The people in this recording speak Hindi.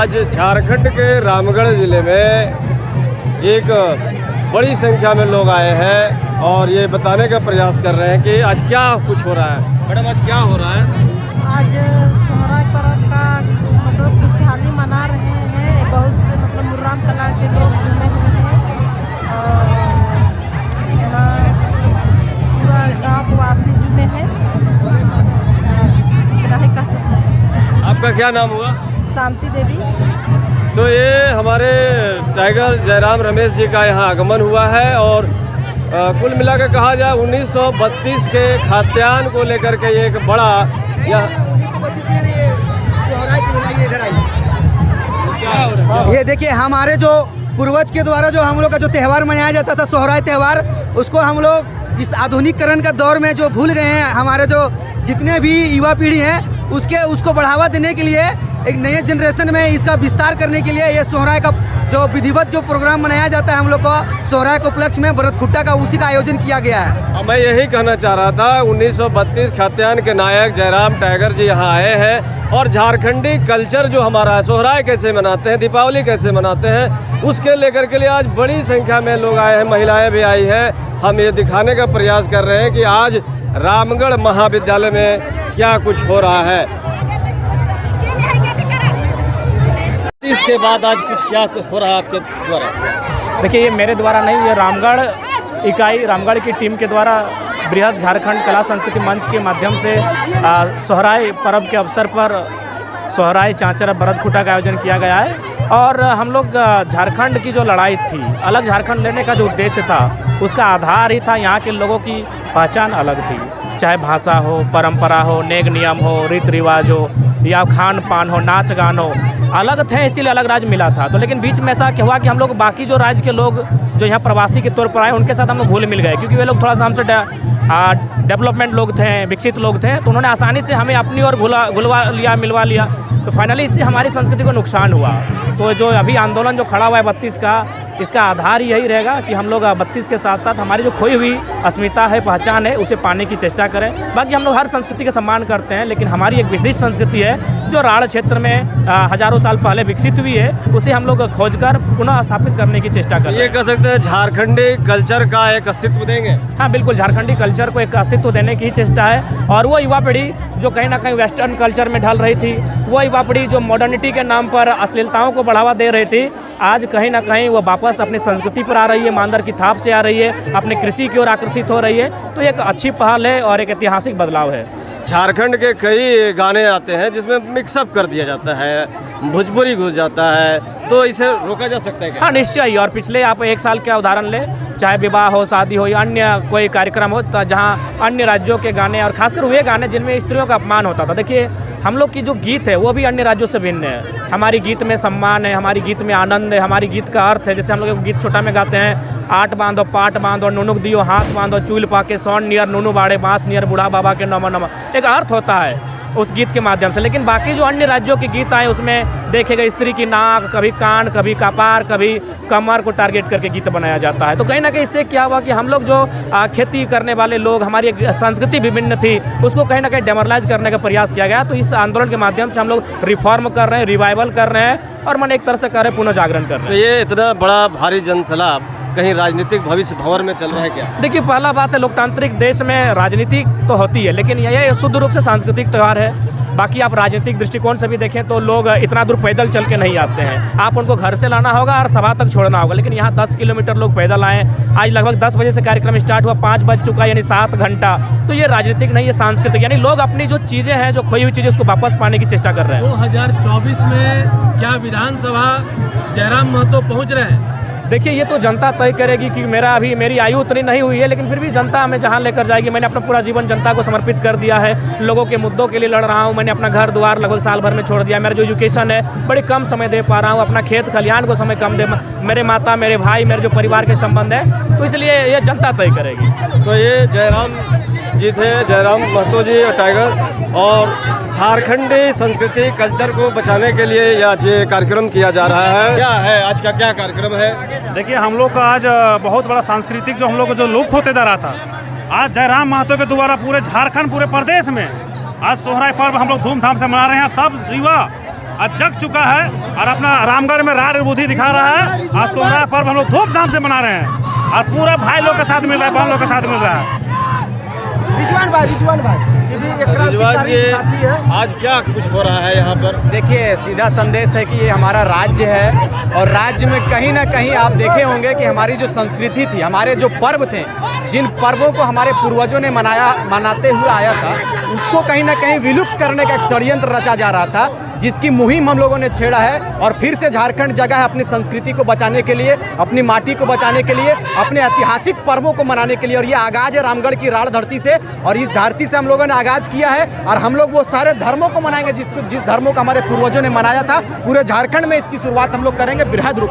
आज झारखंड के रामगढ़ ज़िले में एक बड़ी संख्या में लोग आए हैं और ये बताने का प्रयास कर रहे हैं कि आज क्या कुछ हो रहा है। मैडम, आज क्या हो रहा है? आज सोहराय पर्व का मतलब खुशहाली मना रहे हैं। बहुत से मतलब मुर्राम कला के लोग जुमे हुए हैं और यहाँ पूरा गाँव वासी जुमे हैं। इतना ही कह सकते हैं। आपका क्या नाम हुआ? शांति देवी। तो ये हमारे टाइगर जयराम रमेश जी का यहाँ आगमन हुआ है और कुल मिलाकर कहा जाए 1932 के खाद्यान्न को लेकर के ये एक बड़ा ये देखिए, हमारे जो पूर्वज के द्वारा जो हम लोग का जो त्यौहार मनाया जाता था सोहराय त्यौहार, उसको हम लोग इस आधुनिकीकरण का दौर में जो भूल गए हैं। हमारे जो जितने भी युवा पीढ़ी हैं उसको बढ़ावा देने के लिए, एक नए जनरेशन में इसका विस्तार करने के लिए ये सोहराय का जो विधिवत जो प्रोग्राम मनाया जाता है हम लोग को सोहराय के उपलक्ष्य में भरतखुट्टा का, उसी का आयोजन किया गया है। मैं यही कहना चाह रहा था, 1932 खाद्यान्न के नायक जयराम टाइगर जी यहाँ आए हैं और झारखंडी कल्चर जो हमारा है, सोहराय कैसे मनाते हैं, दीपावली कैसे मनाते हैं, उसके लेकर के लिए आज बड़ी संख्या में लोग आए हैं, महिलाएं भी आई हैं। हम ये दिखाने का प्रयास कर रहे हैं कि आज रामगढ़ महाविद्यालय में क्या कुछ हो रहा है। इसके बाद आज कुछ क्या हो रहा है आपके द्वारा? देखिए, ये मेरे द्वारा नहीं, ये रामगढ़ इकाई, रामगढ़ की टीम के द्वारा बृहद झारखंड कला संस्कृति मंच के माध्यम से सोहराय पर्व के अवसर पर सोहराय चांचर भरतखुट्टा का आयोजन किया गया है। और हम लोग झारखंड की जो लड़ाई थी, अलग झारखंड लेने का जो उद्देश्य था, उसका आधार ही था यहाँ के लोगों की पहचान अलग थी। चाहे भाषा हो, परंपरा हो, नेग नियम हो, रीति रिवाज हो, या खान पान हो, नाच गान हो, अलग थे, इसीलिए अलग राज्य मिला था। तो लेकिन बीच में ऐसा क्या हुआ कि हम लोग बाकी जो राज्य के लोग जो यहाँ प्रवासी के तौर पर आए, उनके साथ हम लोग घुल मिल गए, क्योंकि वे लोग थोड़ा सा हमसे डेवलपमेंट लोग थे, विकसित लोग थे, तो उन्होंने आसानी से हमें अपनी ओर घुलवा लिया, मिलवा लिया। तो फाइनली इससे हमारी संस्कृति को नुकसान हुआ। तो जो अभी आंदोलन जो खड़ा हुआ है 32 का, इसका आधार यही रहेगा कि हम लोग 32 के साथ साथ हमारी जो खोई हुई अस्मिता है, पहचान है, उसे पाने की चेष्टा करें। बाकी हम लोग हर संस्कृति का सम्मान करते हैं, लेकिन हमारी एक विशिष्ट संस्कृति है जो राढ़ क्षेत्र में हजारों साल पहले विकसित हुई है, उसे हम लोग खोजकर पुनः स्थापित करने की चेष्टा करें। ये कह सकते हैं झारखंडी कल्चर का एक अस्तित्व देंगे। हाँ बिल्कुल, झारखंडी कल्चर को एक अस्तित्व देने की ही चेष्टा है। और वो युवा पीढ़ी जो कहीं ना कहीं वेस्टर्न कल्चर में ढल रही थी, वो युवा पीढ़ी जो मॉडर्निटी के नाम पर अश्लीलताओं को बढ़ावा दे रही थी, आज कहीं ना कहीं वो वापस अपनी संस्कृति पर आ रही है, मांदर की थाप से आ रही है, अपनी कृषि की ओर आकर्षित हो रही है। तो एक अच्छी पहल है और एक ऐतिहासिक बदलाव है। झारखंड के कई गाने आते हैं जिसमें मिक्सअप कर दिया जाता है, भोजपुरी घुस जाता है, तो इसे रोका जा सकता है क्या? हाँ निश्चय ही। और पिछले आप 1 साल का उदाहरण ले, चाहे विवाह हो, शादी हो या अन्य कोई कार्यक्रम हो, तो जहाँ अन्य राज्यों के गाने और खासकर वे गाने जिनमें स्त्रियों का अपमान होता था। देखिए, हम लोग की जो गीत है वो भी अन्य राज्यों से भिन्न है। हमारी गीत में सम्मान है, हमारी गीत में आनंद है, हमारी गीत का अर्थ है। जैसे हम लोग गीत छोटा में गाते हैं, आठ बांधो पाट बांधो, नुनुक दियो हाथ बांधो, चूल पाके सौन नियर नुनु बाड़े बांस नियर बूढ़ा बाबा के नमो नमो, एक अर्थ होता है उस गीत के माध्यम से। लेकिन बाकी जो अन्य राज्यों के गीत आए, उसमें देखेगा स्त्री की नाक, कभी कान, कभी कपार, कभी कमर को टारगेट करके गीत बनाया जाता है। तो कहीं ना कहीं इससे क्या हुआ कि हम लोग जो खेती करने वाले लोग, हमारी एक संस्कृति विभिन्न थी, उसको कहीं ना कहीं डेमोरलाइज करने का प्रयास किया गया। तो इस आंदोलन के माध्यम से हम लोग रिफॉर्म कर रहे हैं, रिवाइवल कर रहे हैं और मन एक तरह से कर रहे हैं, पुनः जागरण कर रहे हैं। तो ये इतना बड़ा भारी जनसैलाब कहीं राजनीतिक भविष्य भंवर में चल रहा है क्या? देखिए, पहला बात है, लोकतांत्रिक देश में राजनीति तो होती है, लेकिन यह शुद्ध रूप से सांस्कृतिक त्यौहार है। बाकी आप राजनीतिक दृष्टिकोण से भी देखें तो लोग इतना दूर पैदल चल के नहीं आते हैं। आप उनको घर से लाना होगा और सभा तक छोड़ना होगा, लेकिन यहाँ 10 किलोमीटर लोग पैदल आए। आज लगभग 10 बजे से कार्यक्रम स्टार्ट हुआ, 5 बज चुका, यानी 7 घंटा। तो ये राजनीतिक नहीं, ये सांस्कृतिक, यानी लोग अपनी जो चीज़ें हैं, जो खोई हुई चीज़ें, उसको वापस पाने की चेष्टा कर रहे हैं। 2024 में क्या विधानसभा जयराम महतो पहुँच रहे हैं? देखिए, ये तो जनता तय करेगी कि मेरी आयु उतनी नहीं हुई है, लेकिन फिर भी जनता हमें जहाँ लेकर जाएगी। मैंने अपना पूरा जीवन जनता को समर्पित कर दिया है, लोगों के मुद्दों के लिए लड़ रहा हूँ। मैंने अपना घर द्वार लगभग साल भर में छोड़ दिया। मेरा जो एजुकेशन है बड़ी कम समय दे पा रहा हूँ, अपना खेत खलिहान को समय कम दे, मेरे माता, मेरे भाई, मेरे जो परिवार के संबंध है, तो इसलिए ये जनता तय करेगी। तो ये जयराम जी थे, जयराम महतो जी टाइगर, और झारखंडी संस्कृति कल्चर को बचाने के लिए ये आज ये कार्यक्रम किया जा रहा है। क्या है आज का, क्या कार्यक्रम है? देखिए, हम लोग का आज बहुत बड़ा सांस्कृतिक जो हम लोग को जो लुप्त होते जा रहा था, आज जयराम महतो के द्वारा पूरे झारखंड, पूरे प्रदेश में आज सोहराय पर्व हम लोग धूमधाम से मना रहे हैं। सब युवा आज जग चुका है और अपना रामगढ़ में राड बुद्धि दिखा रहा है। आज सोहराय पर्व हम लोग धूमधाम से मना रहे हैं और पूरा भाई लोग के साथ मिल रहा है, बहन लोग के साथ मिल रहा है। रिजवान भाई ये भी एक रिजवान जी, साथी है। आज क्या कुछ हो रहा है यहाँ पर? देखिए, सीधा संदेश है कि ये हमारा राज्य है और राज्य में कहीं ना कहीं आप देखे होंगे कि हमारी जो संस्कृति थी, हमारे जो पर्व थे, जिन पर्वों को हमारे पूर्वजों ने मनाते हुए आया था, उसको कहीं ना कहीं विलुप्त करने का एक षड्यंत्र रचा जा रहा था, जिसकी मुहिम हम लोगों ने छेड़ा है। और फिर से झारखंड जगह है अपनी संस्कृति को बचाने के लिए, अपनी माटी को बचाने के लिए, अपने ऐतिहासिक पर्वों को मनाने के लिए। और ये आगाज़ है रामगढ़ की राड़ धरती से, और इस धरती से हम लोगों ने आगाज़ किया है और हम लोग वो सारे धर्मों को मनाएंगे जिस धर्मों को हमारे पूर्वजों ने मनाया था। पूरे झारखंड में इसकी शुरुआत हम लोग करेंगे बृहद रूप से।